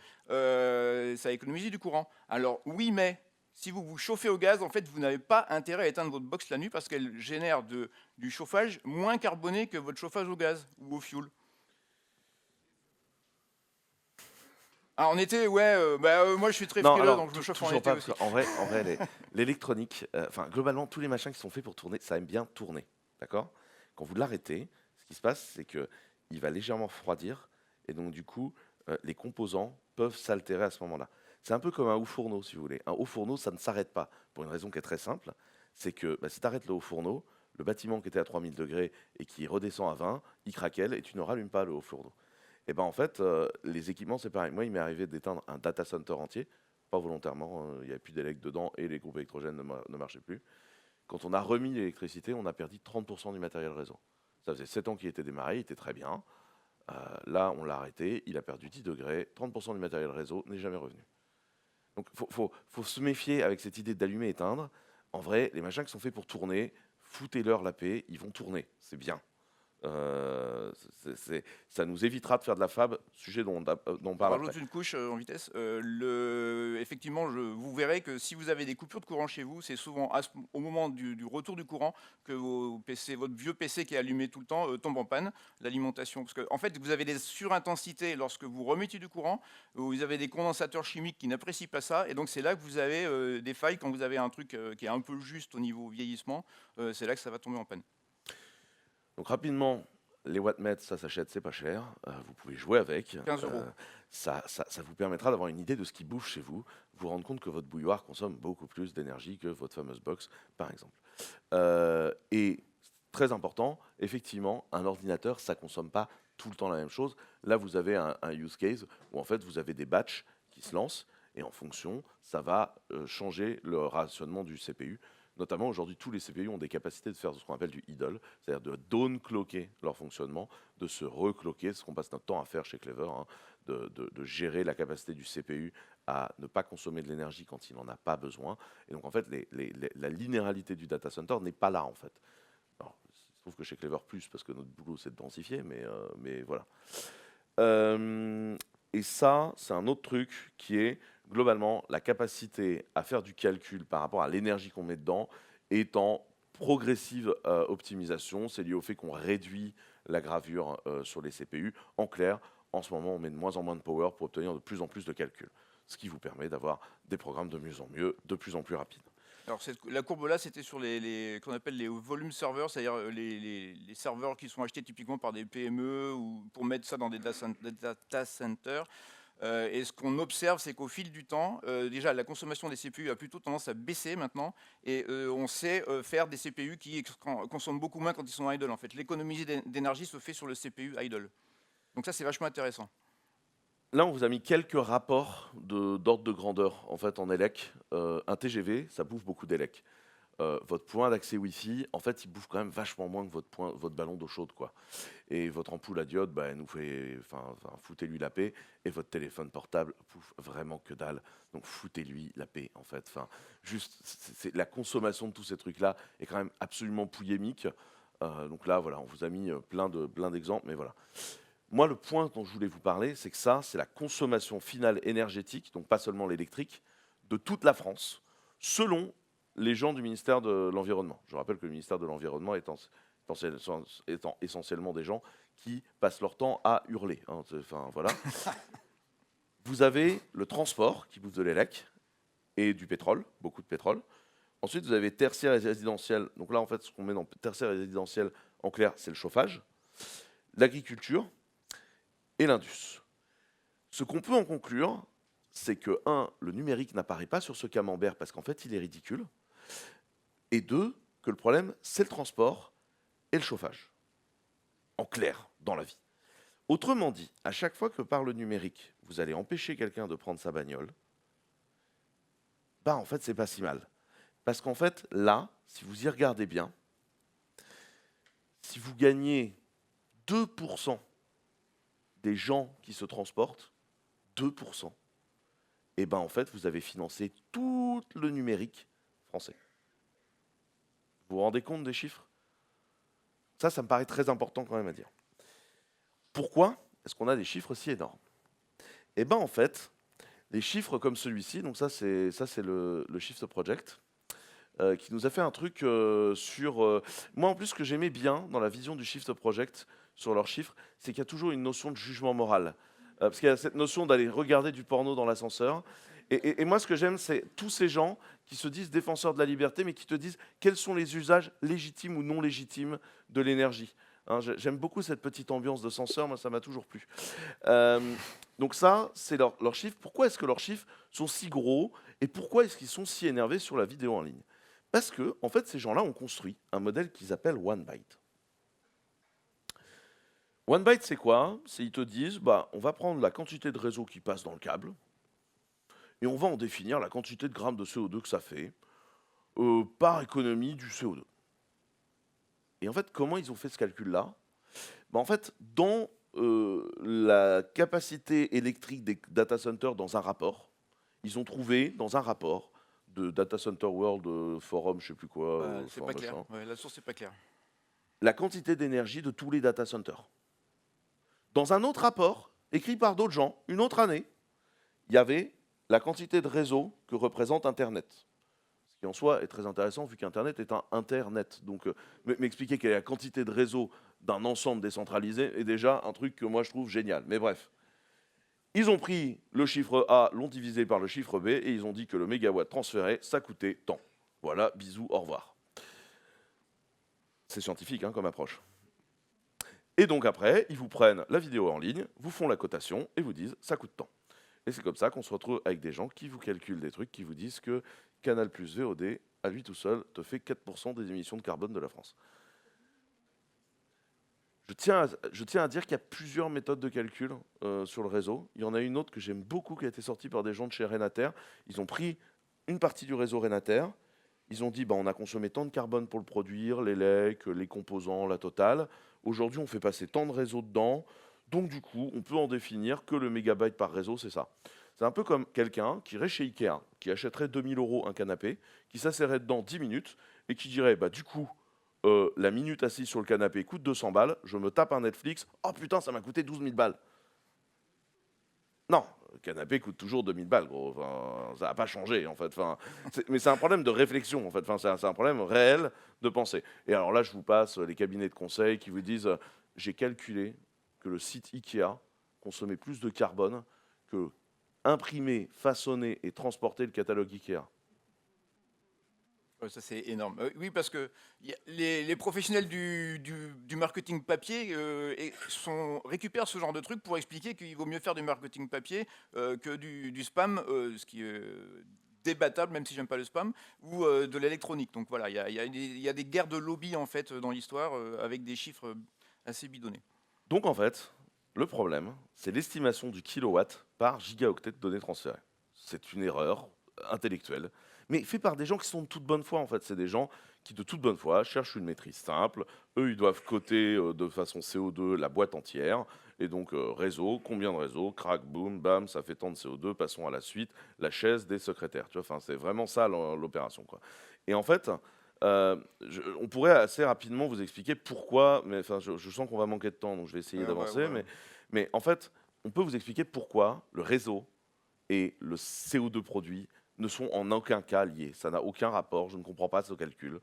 ça économise du courant. Alors oui, mais si vous vous chauffez au gaz, en fait, vous n'avez pas intérêt à éteindre votre box la nuit parce qu'elle génère du chauffage moins carboné que votre chauffage au gaz ou au fioul. Alors en été, ouais, moi je suis très frileux, donc je me chauffe en été aussi. En vrai, l'électronique, globalement, tous les machins qui sont faits pour tourner, ça aime bien tourner, d'accord? Quand vous l'arrêtez, ce qui se passe, c'est qu'il va légèrement refroidir, et donc du coup, les composants peuvent s'altérer à ce moment-là. C'est un peu comme un haut-fourneau, si vous voulez. Un haut-fourneau, ça ne s'arrête pas, pour une raison qui est très simple, c'est que si tu arrêtes le haut-fourneau, le bâtiment qui était à 3000 degrés et qui redescend à 20, il craquelle et tu ne rallumes pas le haut-fourneau. Et ben en fait, les équipements, c'est pareil. Moi, il m'est arrivé d'éteindre un data center entier, pas volontairement, il n'y avait plus d'élect dedans et les groupes électrogènes ne marchaient plus. quand on a remis l'électricité, on a perdu 30% du matériel réseau. Ça faisait 7 ans qu'il était démarré, il était très bien. Là, on l'a arrêté, il a perdu 10 degrés, 30% du matériel réseau n'est jamais revenu. Donc, faut se méfier avec cette idée d'allumer-éteindre. En vrai, les machins qui sont faits pour tourner, foutez-leur la paix, ils vont tourner, c'est bien. Ça nous évitera de faire de la fab, sujet dont on Je parle rajoute après. une couche en vitesse. Effectivement, vous verrez que si vous avez des coupures de courant chez vous, c'est souvent au moment du retour du courant que votre vieux PC qui est allumé tout le temps tombe en panne, l'alimentation. Parce qu'en fait, vous avez des surintensités lorsque vous remettez du courant, vous avez des condensateurs chimiques qui n'apprécient pas ça, et donc c'est là que vous avez des failles quand vous avez un truc qui est un peu juste au niveau vieillissement, c'est là que ça va tomber en panne. Donc rapidement, les wattmètres, ça s'achète, c'est pas cher. Vous pouvez jouer avec. 15 euros. Ça vous permettra d'avoir une idée de ce qui bouge chez vous. Vous rendre compte que votre bouilloire consomme beaucoup plus d'énergie que votre fameuse box, par exemple. Et très important, effectivement, un ordinateur, ça consomme pas tout le temps la même chose. Là, vous avez un use case où en fait, vous avez des batchs qui se lancent et en fonction, ça va changer le rationnement du CPU. Notamment, aujourd'hui, tous les CPU ont des capacités de faire ce qu'on appelle du idle, c'est-à-dire de down-clocker leur fonctionnement, de se recloquer, ce qu'on passe notre temps à faire chez Clever, hein, de gérer la capacité du CPU à ne pas consommer de l'énergie quand il n'en a pas besoin. Et donc, en fait, la linéarité du data center n'est pas là, en fait. Alors, il se trouve que chez Clever, plus, parce que notre boulot, c'est de densifier, mais voilà. Et ça, c'est un autre truc qui est globalement la capacité à faire du calcul par rapport à l'énergie qu'on met dedans est en progressive optimisation. C'est lié au fait qu'on réduit la gravure sur les CPU. En clair, en ce moment, on met de moins en moins de power pour obtenir de plus en plus de calculs, ce qui vous permet d'avoir des programmes de mieux en mieux, de plus en plus rapides. Alors la courbe là, c'était sur qu'on appelle les volume servers, c'est-à-dire les serveurs qui sont achetés typiquement par des PME ou pour mettre ça dans des data centers. Et ce qu'on observe, c'est qu'au fil du temps, déjà la consommation des CPU a plutôt tendance à baisser maintenant, et on sait faire des CPU qui consomment beaucoup moins quand ils sont idle. En fait, l'économie d'énergie se fait sur le CPU idle. Donc ça, c'est vachement intéressant. Là, on vous a mis quelques rapports d'ordre de grandeur en fait en élec. Un TGV, ça bouffe beaucoup d'élec. Votre point d'accès Wi-Fi, en fait, il bouffe quand même vachement moins que votre ballon d'eau chaude, quoi. Et votre ampoule à diode, bah, elle nous fait, foutez-lui la paix. Et votre téléphone portable bouffe vraiment que dalle. Donc foutez-lui la paix, en fait. Enfin, juste, la consommation de tous ces trucs-là est quand même absolument pouillémique. Donc là, voilà, on vous a mis plein d'exemples, mais voilà. Moi, le point dont je voulais vous parler, c'est que ça, c'est la consommation finale énergétique, donc pas seulement l'électrique, de toute la France, selon les gens du ministère de l'Environnement. Je rappelle que le ministère de l'Environnement étant essentiellement des gens qui passent leur temps à hurler. Hein, enfin, voilà. Vous avez le transport qui bouffe de l'élec et du pétrole, beaucoup de pétrole. Ensuite, vous avez tertiaire et résidentiel. Donc là, en fait, ce qu'on met dans tertiaire et résidentiel, en clair, c'est le chauffage, l'agriculture et l'indus. Ce qu'on peut en conclure, c'est que, 1, le numérique n'apparaît pas sur ce camembert parce qu'en fait, il est ridicule. Et 2, que le problème, c'est le transport et le chauffage. En clair, dans la vie. Autrement dit, à chaque fois que par le numérique, vous allez empêcher quelqu'un de prendre sa bagnole, bah en fait, c'est pas si mal. Parce qu'en fait, là, si vous y regardez bien, si vous gagnez 2% des gens qui se transportent, 2%, et ben en fait, vous avez financé tout le numérique français. Vous vous rendez compte des chiffres? Ça me paraît très important quand même à dire. Pourquoi est-ce qu'on a des chiffres si énormes? Eh bien, en fait, les chiffres comme celui-ci, donc ça c'est le Shift Project, qui nous a fait un truc sur... moi, en plus, ce que j'aimais bien dans la vision du Shift Project sur leurs chiffres, c'est qu'il y a toujours une notion de jugement moral. Parce qu'il y a cette notion d'aller regarder du porno dans l'ascenseur. Et moi, ce que j'aime, c'est tous ces gens qui se disent défenseurs de la liberté, mais qui te disent quels sont les usages légitimes ou non légitimes de l'énergie. Hein, j'aime beaucoup cette petite ambiance de censeur, moi ça m'a toujours plu. Donc ça, c'est leurs chiffres. Pourquoi est-ce que leurs chiffres sont si gros et pourquoi est-ce qu'ils sont si énervés sur la vidéo en ligne? Parce que, en fait, ces gens-là ont construit un modèle qu'ils appellent OneByte. OneByte, c'est quoi? C'est ils te disent, bah, on va prendre la quantité de réseau qui passe dans le câble et on va en définir la quantité de grammes de CO2 que ça fait. par économie du CO2. Et en fait, comment ils ont fait ce calcul-là? En fait, dans la capacité électrique des data centers dans un rapport, ils ont trouvé dans un rapport de Data Center World Forum, je sais plus quoi, C'est enfin, pas clair. machin, Ouais, la source, c'est pas clair. la quantité d'énergie de tous les data centers. Dans un autre rapport, écrit par d'autres gens, une autre année, il y avait la quantité de réseau que représente Internet. Ce qui en soi est très intéressant vu qu'Internet est un Internet. Donc m'expliquer quelle est la quantité de réseau d'un ensemble décentralisé est déjà un truc que moi je trouve génial. Mais bref, ils ont pris le chiffre A, l'ont divisé par le chiffre B et ils ont dit que le mégawatt transféré, ça coûtait tant. Voilà, bisous, au revoir. C'est scientifique hein, comme approche. Et donc après, ils vous prennent la vidéo en ligne, vous font la cotation et vous disent ça coûte tant. Et c'est comme ça qu'on se retrouve avec des gens qui vous calculent des trucs, qui vous disent que Canal Plus VOD, à lui tout seul, te fait 4% des émissions de carbone de la France. Je tiens à dire qu'il y a plusieurs méthodes de calcul sur le réseau. Il y en a une autre que j'aime beaucoup qui a été sortie par des gens de chez Renater. Ils ont pris une partie du réseau Renater. Ils ont dit on a consommé tant de carbone pour le produire, les lecs, les composants, la totale. Aujourd'hui, on fait passer tant de réseaux dedans. Donc, du coup, on peut en définir que le mégabyte par réseau, c'est ça. C'est un peu comme quelqu'un qui irait chez Ikea, qui achèterait 2000 € un canapé, qui s'asserrait dedans 10 minutes et qui dirait du coup, la minute assise sur le canapé coûte 200 balles, je me tape un Netflix, oh putain, ça m'a coûté 12 000 balles. Non, le canapé coûte toujours 2000 balles, gros. Enfin, ça n'a pas changé, en fait. Enfin, mais c'est un problème de réflexion, en fait. Enfin, c'est un problème réel de pensée. Et alors là, je vous passe les cabinets de conseil qui vous disent j'ai calculé que le site Ikea consommait plus de carbone que imprimer, façonner et transporter le catalogue Ikea. Ouais, ça, c'est énorme. Oui, parce que les professionnels du marketing papier récupèrent ce genre de truc pour expliquer qu'il vaut mieux faire du marketing papier que du spam, ce qui est débattable, même si j'aime pas le spam, ou de l'électronique. Donc voilà, il y a des guerres de lobby en fait dans l'histoire avec des chiffres assez bidonnés. Donc en fait, le problème, c'est l'estimation du kilowatt par gigaoctet de données transférées. C'est une erreur intellectuelle, mais fait par des gens qui sont de toute bonne foi en fait. C'est des gens qui de toute bonne foi cherchent une maîtrise simple. Eux, ils doivent coter de façon CO2 la boîte entière. Et donc réseau, combien de réseaux, crac, boum, bam, ça fait tant de CO2, passons à la suite, la chaise des secrétaires. Tu vois, enfin, c'est vraiment ça l'opération, quoi. Et en fait, on pourrait assez rapidement vous expliquer pourquoi, mais enfin, je sens qu'on va manquer de temps, donc je vais essayer d'avancer. Ouais. Mais en fait, on peut vous expliquer pourquoi le réseau et le CO2 produit ne sont en aucun cas liés. Ça n'a aucun rapport, je ne comprends pas ce calcul.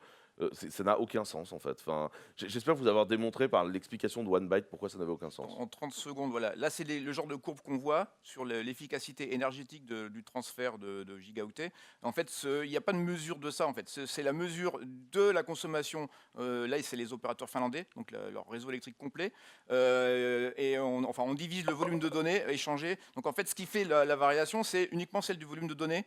Ça n'a aucun sens en fait. Enfin, j'espère vous avoir démontré par l'explication de OneByte pourquoi ça n'avait aucun sens. En 30 secondes, voilà. Là, c'est le genre de courbe qu'on voit sur l'efficacité énergétique du transfert de gigaoctets. En fait, il n'y a pas de mesure de ça. En fait, c'est la mesure de la consommation. Là, c'est les opérateurs finlandais, donc leur réseau électrique complet. Et on divise le volume de données échangées. Donc, en fait, ce qui fait la variation, c'est uniquement celle du volume de données.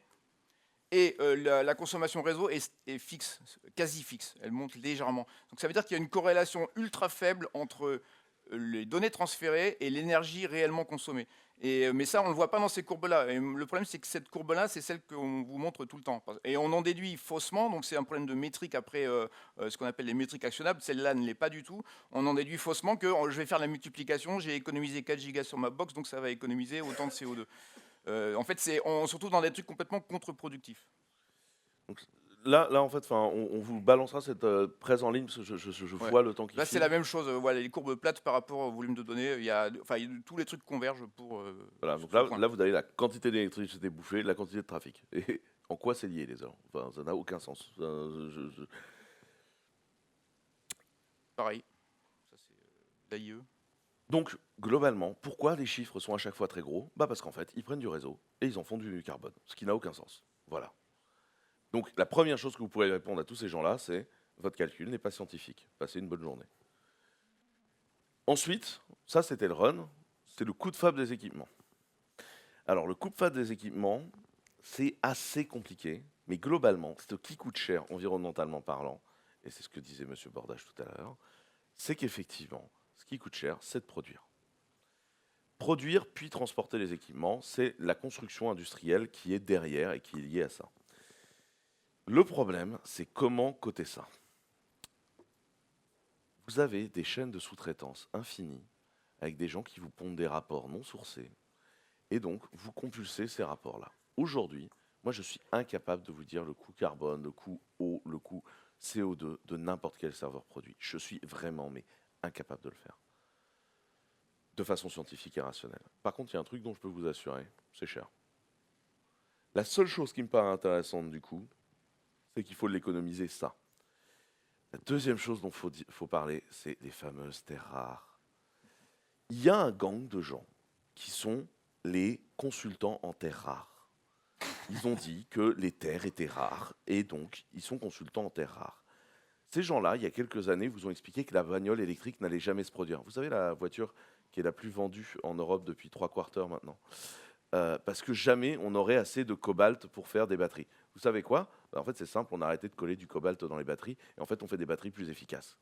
Et la consommation réseau est fixe, quasi fixe. Elle monte légèrement. Donc, ça veut dire qu'il y a une corrélation ultra faible entre les données transférées et l'énergie réellement consommée. Mais ça, on ne le voit pas dans ces courbes-là. Et le problème, c'est que cette courbe-là, c'est celle qu'on vous montre tout le temps. Et on en déduit faussement, donc c'est un problème de métrique après ce qu'on appelle les métriques actionnables. Celle-là ne l'est pas du tout. On en déduit faussement que je vais faire la multiplication, j'ai économisé 4 gigas sur ma box, donc ça va économiser autant de CO2. En fait, on se retrouve dans des trucs complètement contre-productifs. Donc, là, en fait, on vous balancera cette presse en ligne parce que je vois le temps qui Là, file. c'est la même chose. Voilà, les courbes plates par rapport au volume de données. Tous les trucs convergent pour. Voilà, donc là, vous avez la quantité d'électricité bouffée, la quantité de trafic. Et en quoi c'est lié les heures? Enfin, ça n'a aucun sens. Pareil. Ça, c'est l'AIE. Donc, globalement, pourquoi les chiffres sont à chaque fois très gros? Parce qu'en fait, ils prennent du réseau et ils en font du carbone, ce qui n'a aucun sens. Voilà. Donc, la première chose que vous pourrez répondre à tous ces gens-là, c'est votre calcul n'est pas scientifique. Passez une bonne journée. Ensuite, ça c'était le run, c'est le coût de fab des équipements. Alors, le coût de fab des équipements, c'est assez compliqué, mais globalement, ce qui coûte cher environnementalement parlant, et c'est ce que disait M. Bordage tout à l'heure, c'est qu'effectivement, ce qui coûte cher, c'est de produire. Produire puis transporter les équipements, c'est la construction industrielle qui est derrière et qui est liée à ça. Le problème, c'est comment coter ça. Vous avez des chaînes de sous-traitance infinies avec des gens qui vous pondent des rapports non sourcés et donc vous compulsez ces rapports-là. Aujourd'hui, moi je suis incapable de vous dire le coût carbone, le coût eau, le coût CO2 de n'importe quel serveur produit. Je suis vraiment incapable de le faire de façon scientifique et rationnelle. Par contre, il y a un truc dont je peux vous assurer, c'est cher. La seule chose qui me paraît intéressante du coup, c'est qu'il faut l'économiser ça. La deuxième chose dont il faut parler, c'est les fameuses terres rares. Il y a un gang de gens qui sont les consultants en terres rares. Ils ont dit que les terres étaient rares et donc ils sont consultants en terres rares. Ces gens-là, il y a quelques années, vous ont expliqué que la bagnole électrique n'allait jamais se produire. Vous savez, la voiture qui est la plus vendue en Europe depuis 3/4 maintenant. Parce que jamais on n'aurait assez de cobalt pour faire des batteries. Vous savez quoi? En fait, c'est simple, on a arrêté de coller du cobalt dans les batteries et en fait, on fait des batteries plus efficaces.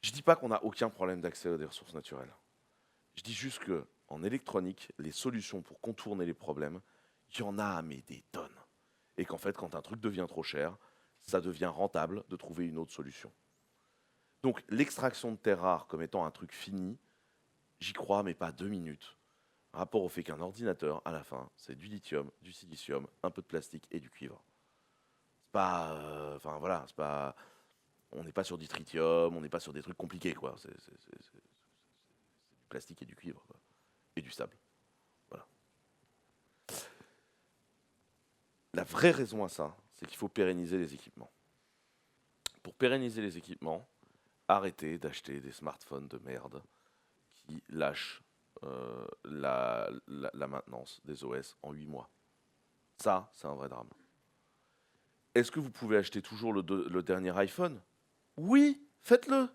Je ne dis pas qu'on n'a aucun problème d'accès à des ressources naturelles. Je dis juste qu'en électronique, les solutions pour contourner les problèmes, il y en a mais des tonnes. Et qu'en fait, quand un truc devient trop cher, ça devient rentable de trouver une autre solution. Donc l'extraction de terres rares comme étant un truc fini, j'y crois, mais pas 2 minutes. Rapport au fait qu'un ordinateur, à la fin, c'est du lithium, du silicium, un peu de plastique et du cuivre. C'est pas... Enfin voilà, c'est pas... On n'est pas sur du tritium, on n'est pas sur des trucs compliqués, quoi. C'est du plastique et du cuivre, quoi. Et du sable. Voilà. La vraie raison à ça, c'est qu'il faut pérenniser les équipements. Pour pérenniser les équipements, arrêtez d'acheter des smartphones de merde qui lâchent la maintenance des OS en 8 mois. Ça, c'est un vrai drame. Est-ce que vous pouvez acheter toujours le dernier iPhone? Oui, faites-le.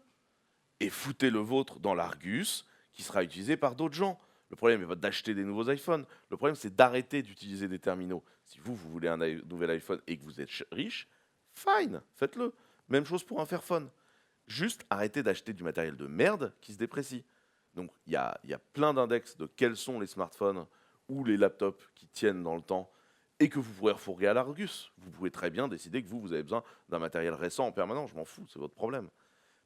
Et foutez le vôtre dans l'Argus qui sera utilisé par d'autres gens. Le problème n'est pas d'acheter des nouveaux iPhones. Le problème, c'est d'arrêter d'utiliser des terminaux. Si vous voulez un nouvel iPhone et que vous êtes riche, fine, faites-le. Même chose pour un Fairphone. Juste arrêtez d'acheter du matériel de merde qui se déprécie. Donc il y a plein d'index de quels sont les smartphones ou les laptops qui tiennent dans le temps et que vous pourrez refourguer à l'Argus. Vous pouvez très bien décider que vous avez besoin d'un matériel récent en permanence. Je m'en fous, c'est votre problème.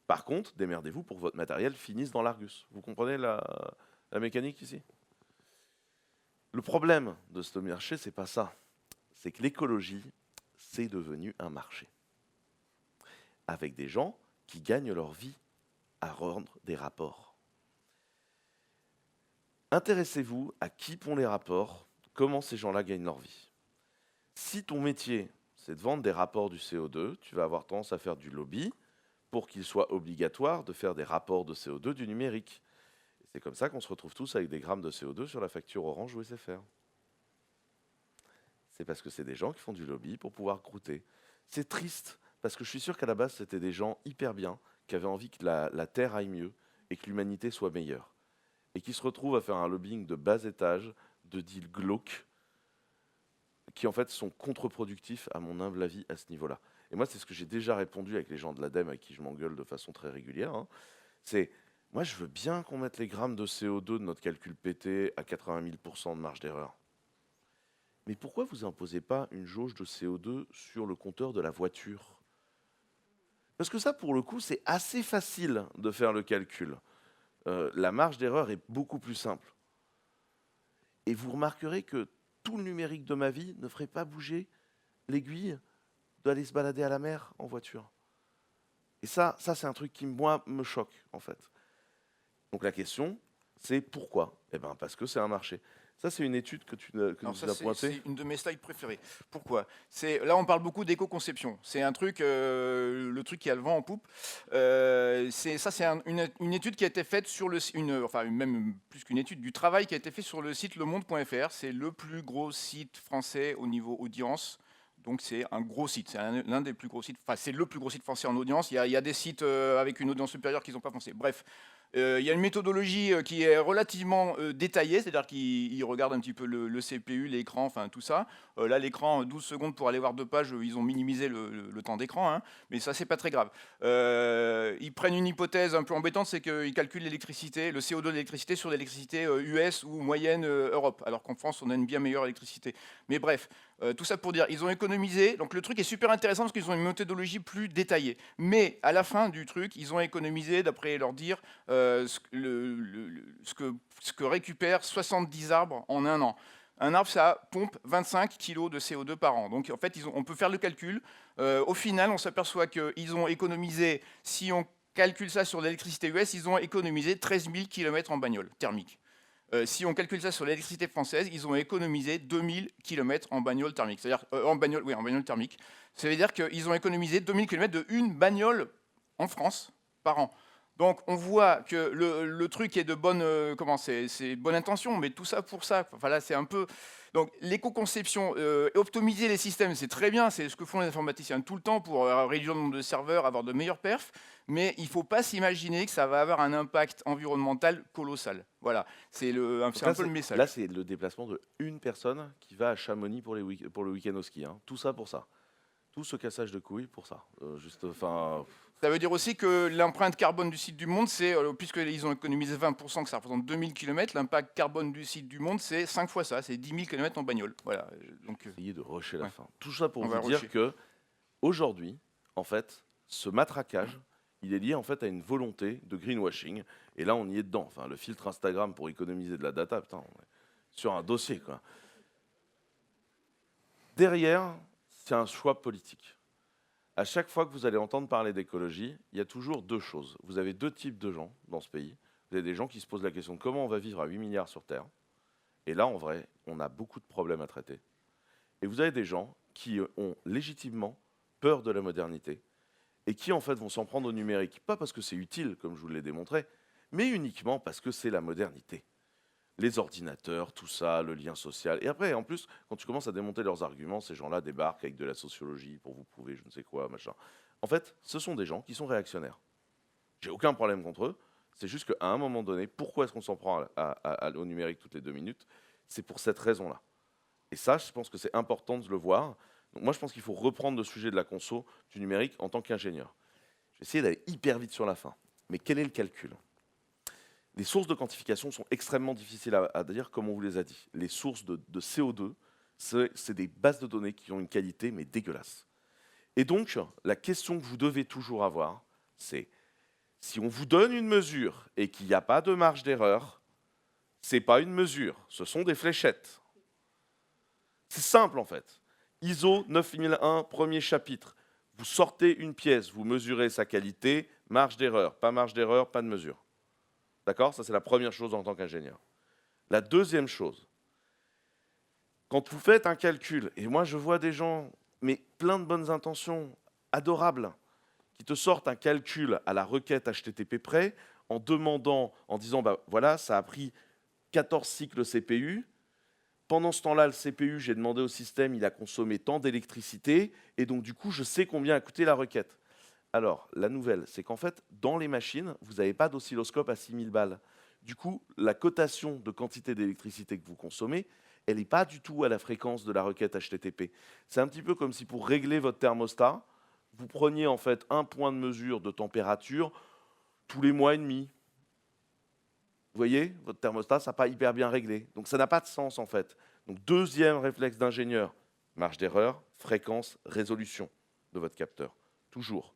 Par contre, démerdez-vous pour que votre matériel finisse dans l'Argus. Vous comprenez la mécanique ici? Le problème de ce marché, c'est pas ça. C'est que l'écologie, c'est devenu un marché. Avec des gens qui gagnent leur vie à rendre des rapports. Intéressez-vous à qui pond les rapports, comment ces gens-là gagnent leur vie. Si ton métier, c'est de vendre des rapports du CO2, tu vas avoir tendance à faire du lobby pour qu'il soit obligatoire de faire des rapports de CO2 du numérique. Et c'est comme ça qu'on se retrouve tous avec des grammes de CO2 sur la facture Orange ou SFR. C'est parce que c'est des gens qui font du lobby pour pouvoir croûter. C'est triste, parce que je suis sûr qu'à la base, c'était des gens hyper bien, qui avaient envie que la Terre aille mieux et que l'humanité soit meilleure. Et qui se retrouvent à faire un lobbying de bas étage, de deals glauques, qui en fait sont contre-productifs à mon humble avis à ce niveau-là. Et moi, c'est ce que j'ai déjà répondu avec les gens de l'ADEME avec qui je m'engueule de façon très régulière. Hein. C'est, moi, je veux bien qu'on mette les grammes de CO2 de notre calcul PT à 80 000% de marge d'erreur. Mais pourquoi vous imposez pas une jauge de CO2 sur le compteur de la voiture? Parce que ça, pour le coup, c'est assez facile de faire le calcul. La marge d'erreur est beaucoup plus simple. Et vous remarquerez que tout le numérique de ma vie ne ferait pas bouger l'aiguille d'aller se balader à la mer en voiture. Et ça c'est un truc qui, moi, me choque, en fait. Donc la question, c'est pourquoi? Eh bien, parce que c'est un marché. Ça, c'est une étude que tu nous as pointée. C'est une de mes slides préférées. Pourquoi? Là, on parle beaucoup d'éco-conception. C'est un truc, le truc qui a le vent en poupe. C'est une étude qui a été faite sur même plus qu'une étude, du travail qui a été fait sur le site lemonde.fr. C'est le plus gros site français au niveau audience. Donc c'est un gros site, c'est l'un des plus gros sites, enfin c'est le plus gros site français en audience. Il y a des sites avec une audience supérieure qui ne sont pas français. Bref, il y a une méthodologie qui est relativement détaillée, c'est-à-dire qu'ils regardent un petit peu le CPU, l'écran, enfin tout ça. Là, l'écran, 12 secondes pour aller voir 2 pages, ils ont minimisé le temps d'écran, hein, mais ça, c'est pas très grave. Ils prennent une hypothèse un peu embêtante, c'est qu'ils calculent l'électricité, le CO2 de l'électricité sur l'électricité US ou moyenne Europe, alors qu'en France, on a une bien meilleure électricité. Mais bref, Tout ça pour dire, ils ont économisé. Donc le truc est super intéressant parce qu'ils ont une méthodologie plus détaillée. Mais à la fin du truc, ils ont économisé, d'après leur dire, ce que récupèrent 70 arbres en un an. Un arbre, ça pompe 25 kg de CO2 par an. Donc en fait, on peut faire le calcul. Au final, on s'aperçoit qu'ils ont économisé, si on calcule ça sur l'électricité US, ils ont économisé 13 000 km en bagnole thermique. Si on calcule ça sur l'électricité française, ils ont économisé 2000 km en bagnole thermique. C'est-à-dire, en bagnole thermique. Ça veut dire qu'ils ont économisé 2000 km de une bagnole en France par an. Donc on voit que le truc est de bonne, c'est bonne intention, mais tout ça pour ça. Enfin là, c'est un peu. Donc l'éco-conception, optimiser les systèmes, c'est très bien, c'est ce que font les informaticiens tout le temps pour réduire le nombre de serveurs, avoir de meilleurs perfs. Mais il ne faut pas s'imaginer que ça va avoir un impact environnemental colossal. Voilà, c'est un peu le message. Là, c'est le déplacement de une personne qui va à Chamonix pour le week-end au ski. Hein. Tout ça pour ça. Tout ce cassage de couilles pour ça. Ça veut dire aussi que l'empreinte carbone du site du monde, c'est, puisqu'ils ont économisé 20%, que ça représente 2000 km, l'impact carbone du site du monde, c'est 5 fois ça, c'est 10 000 km en bagnole. Voilà. Donc, essayez de rusher la fin. Tout ça pour vous rusher. dire que aujourd'hui, en fait, ce matraquage, il est lié en fait à une volonté de greenwashing. Et là, on y est dedans. Enfin, le filtre Instagram pour économiser de la data, putain, on est sur un dossier, quoi. Derrière, c'est un choix politique. À chaque fois que vous allez entendre parler d'écologie, il y a toujours deux choses. Vous avez deux types de gens dans ce pays. Vous avez des gens qui se posent la question de comment on va vivre à 8 milliards sur Terre. Et là, en vrai, on a beaucoup de problèmes à traiter. Et vous avez des gens qui ont légitimement peur de la modernité et qui, en fait, vont s'en prendre au numérique. Pas parce que c'est utile, comme je vous l'ai démontré, mais uniquement parce que c'est la modernité. Les ordinateurs, tout ça, le lien social. Et après, en plus, quand tu commences à démonter leurs arguments, ces gens-là débarquent avec de la sociologie pour vous prouver je ne sais quoi, machin. En fait, ce sont des gens qui sont réactionnaires. J'ai aucun problème contre eux. C'est juste qu'à un moment donné, pourquoi est-ce qu'on s'en prend au numérique toutes les 2 minutes? C'est pour cette raison-là. Et ça, je pense que c'est important de le voir. Donc moi, je pense qu'il faut reprendre le sujet de la conso du numérique en tant qu'ingénieur. Je vais essayer d'aller hyper vite sur la fin. Mais quel est le calcul? Les sources de quantification sont extrêmement difficiles à dire, comme on vous les a dit. Les sources de CO2, c'est des bases de données qui ont une qualité, mais dégueulasse. Et donc, la question que vous devez toujours avoir, c'est si on vous donne une mesure et qu'il n'y a pas de marge d'erreur, ce n'est pas une mesure, ce sont des fléchettes. C'est simple en fait. ISO 9001, premier chapitre. Vous sortez une pièce, vous mesurez sa qualité, marge d'erreur, pas de mesure. D'accord? Ça, c'est la première chose en tant qu'ingénieur. La deuxième chose, quand vous faites un calcul, et moi je vois des gens, mais plein de bonnes intentions, adorables, qui te sortent un calcul à la requête HTTP près, en demandant, en disant, bah voilà, ça a pris 14 cycles CPU. Pendant ce temps-là, le CPU, j'ai demandé au système, il a consommé tant d'électricité, et donc du coup, je sais combien a coûté la requête. Alors, la nouvelle, c'est qu'en fait, dans les machines, vous n'avez pas d'oscilloscope à 6000 balles. Du coup, la cotation de quantité d'électricité que vous consommez, elle n'est pas du tout à la fréquence de la requête HTTP. C'est un petit peu comme si pour régler votre thermostat, vous preniez en fait un point de mesure de température tous les mois et demi. Vous voyez, votre thermostat, ça n'a pas hyper bien réglé. Donc ça n'a pas de sens en fait. Donc deuxième réflexe d'ingénieur, marge d'erreur, fréquence, résolution de votre capteur. Toujours.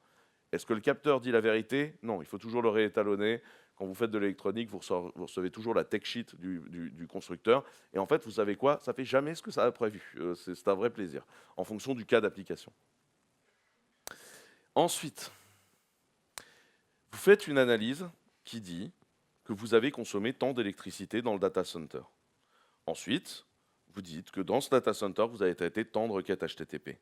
Est-ce que le capteur dit la vérité? Non, il faut toujours le réétalonner. Quand vous faites de l'électronique, vous recevez toujours la tech sheet du constructeur. Et en fait, vous savez quoi? Ça ne fait jamais ce que ça a prévu. C'est un vrai plaisir, en fonction du cas d'application. Ensuite, vous faites une analyse qui dit que vous avez consommé tant d'électricité dans le data center. Ensuite, vous dites que dans ce data center, vous avez traité tant de requêtes HTTP.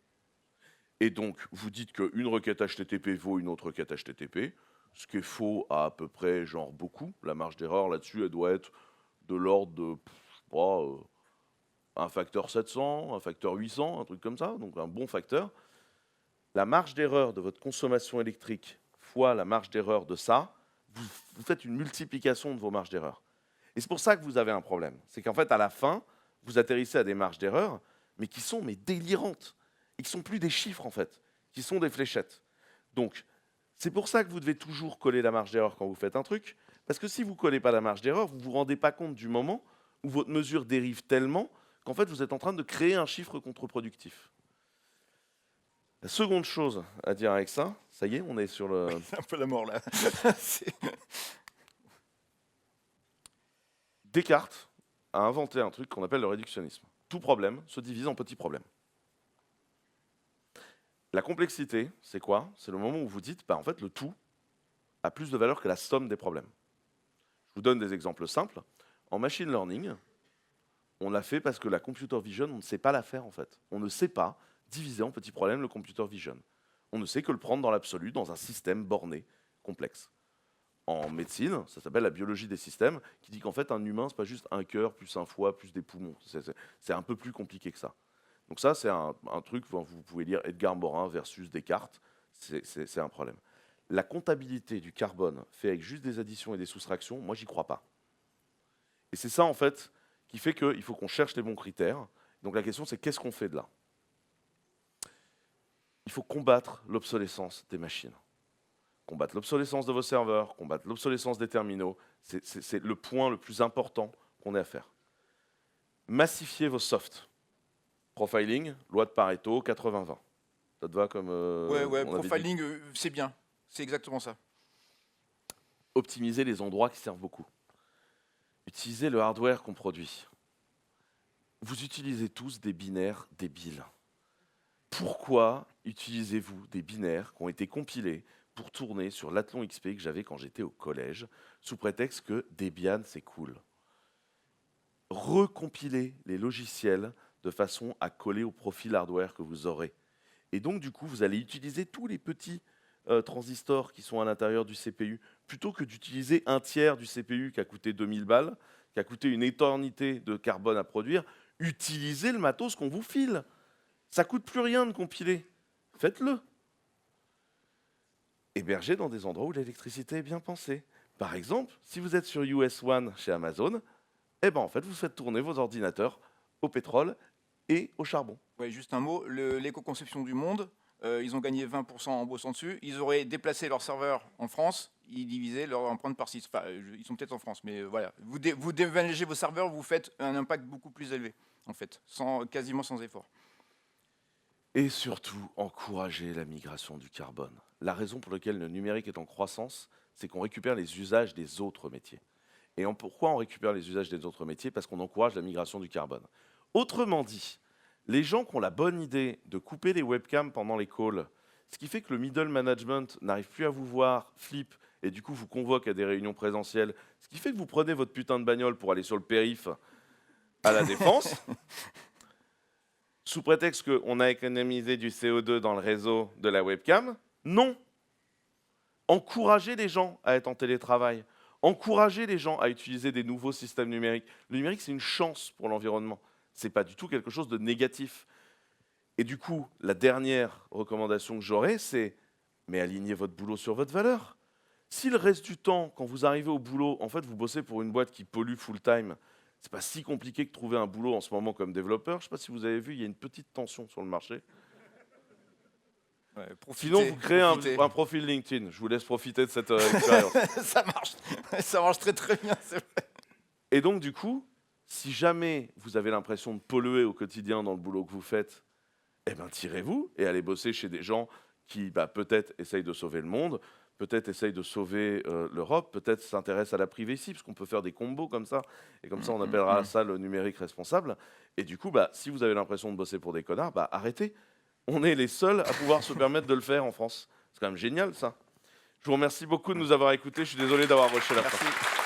Et donc, vous dites qu'une requête HTTP vaut une autre requête HTTP, ce qui est faux à peu près, genre beaucoup. La marge d'erreur là-dessus, elle doit être de l'ordre de, je sais pas, un facteur 700, un facteur 800, un truc comme ça, donc un bon facteur. La marge d'erreur de votre consommation électrique fois la marge d'erreur de ça, vous faites une multiplication de vos marges d'erreur. Et c'est pour ça que vous avez un problème. C'est qu'en fait, à la fin, vous atterrissez à des marges d'erreur, mais qui sont délirantes. Et qui ne sont plus des chiffres, en fait, qui sont des fléchettes. Donc, c'est pour ça que vous devez toujours coller la marge d'erreur quand vous faites un truc, parce que si vous ne collez pas la marge d'erreur, vous ne vous rendez pas compte du moment où votre mesure dérive tellement qu'en fait, vous êtes en train de créer un chiffre contre-productif. La seconde chose à dire avec ça, ça y est, on est sur le... C'est un peu la mort là. C'est- Descartes a inventé un truc qu'on appelle le réductionnisme. Tout problème se divise en petits problèmes. La complexité, c'est quoi? C'est le moment où vous dites, bah, en fait, le tout a plus de valeur que la somme des problèmes. Je vous donne des exemples simples. En machine learning, on l'a fait parce que la computer vision, on ne sait pas la faire en fait. On ne sait pas diviser en petits problèmes le computer vision. On ne sait que le prendre dans l'absolu, dans un système borné, complexe. En médecine, ça s'appelle la biologie des systèmes, qui dit qu'en fait, un humain, ce n'est pas juste un cœur, plus un foie, plus des poumons. C'est un peu plus compliqué que ça. Donc ça, c'est un truc, vous pouvez lire Edgar Morin versus Descartes, c'est un problème. La comptabilité du carbone fait avec juste des additions et des soustractions, moi, j'y crois pas. Et c'est ça, en fait, qui fait qu'il faut qu'on cherche les bons critères. Donc la question, c'est qu'est-ce qu'on fait de là? Il faut combattre l'obsolescence des machines. Combattre l'obsolescence de vos serveurs, combattre l'obsolescence des terminaux, c'est le point le plus important qu'on ait à faire. Massifier vos softs. Profiling, loi de Pareto, 80-20. Ça te va comme... Ouais, on avait dit. profiling, c'est bien. C'est exactement ça. Optimiser les endroits qui servent beaucoup. Utilisez le hardware qu'on produit. Vous utilisez tous des binaires débiles. Pourquoi utilisez-vous des binaires qui ont été compilés pour tourner sur l'Athlon XP que j'avais quand j'étais au collège, sous prétexte que Debian, c'est cool? Recompilez les logiciels de façon à coller au profil hardware que vous aurez. Et donc, du coup, vous allez utiliser tous les petits transistors qui sont à l'intérieur du CPU, plutôt que d'utiliser un tiers du CPU qui a coûté 2000 balles, qui a coûté une éternité de carbone à produire. Utilisez le matos qu'on vous file. Ça ne coûte plus rien de compiler. Faites-le. Hébergez dans des endroits où l'électricité est bien pensée. Par exemple, si vous êtes sur US One chez Amazon, eh ben en fait, vous faites tourner vos ordinateurs au pétrole et au charbon. Ouais, juste un mot, l'éco-conception du monde, ils ont gagné 20% en bossant dessus. Ils auraient déplacé leur serveur en France, ils divisaient leur empreinte par 6. Enfin, ils sont peut-être en France, mais voilà. Vous déménagez vos serveurs, vous faites un impact beaucoup plus élevé, en fait, quasiment sans effort. Et surtout, encourager la migration du carbone. La raison pour laquelle le numérique est en croissance, c'est qu'on récupère les usages des autres métiers. Et pourquoi on récupère les usages des autres métiers? Parce qu'on encourage la migration du carbone. Autrement dit, les gens qui ont la bonne idée de couper les webcams pendant les calls, ce qui fait que le middle management n'arrive plus à vous voir, flip, et du coup vous convoque à des réunions présentielles, ce qui fait que vous prenez votre putain de bagnole pour aller sur le périph' à la Défense, sous prétexte qu'on a économisé du CO2 dans le réseau de la webcam. Non. Encouragez les gens à être en télétravail. Encouragez les gens à utiliser des nouveaux systèmes numériques. Le numérique, c'est une chance pour l'environnement. Ce n'est pas du tout quelque chose de négatif. Et du coup, la dernière recommandation que j'aurais, c'est mais alignez votre boulot sur votre valeur. Si le reste du temps, quand vous arrivez au boulot, en fait, vous bossez pour une boîte qui pollue full-time, c'est pas si compliqué que de trouver un boulot en ce moment comme développeur. Je ne sais pas si vous avez vu, il y a une petite tension sur le marché. Ouais, Sinon, vous créez un profil LinkedIn. Je vous laisse profiter de cette expérience. Ça marche très très bien, c'est vrai. Et donc, du coup, si jamais vous avez l'impression de polluer au quotidien dans le boulot que vous faites, eh ben, tirez-vous et allez bosser chez des gens qui, peut-être, essayent de sauver le monde, peut-être essayent de sauver l'Europe, peut-être s'intéressent à la privacy, parce qu'on peut faire des combos comme ça, et comme ça, on appellera ça le numérique responsable. Et du coup, si vous avez l'impression de bosser pour des connards, arrêtez. On est les seuls à pouvoir se permettre de le faire en France. C'est quand même génial, ça. Je vous remercie beaucoup de nous avoir écoutés. Je suis désolé d'avoir rushé la fin.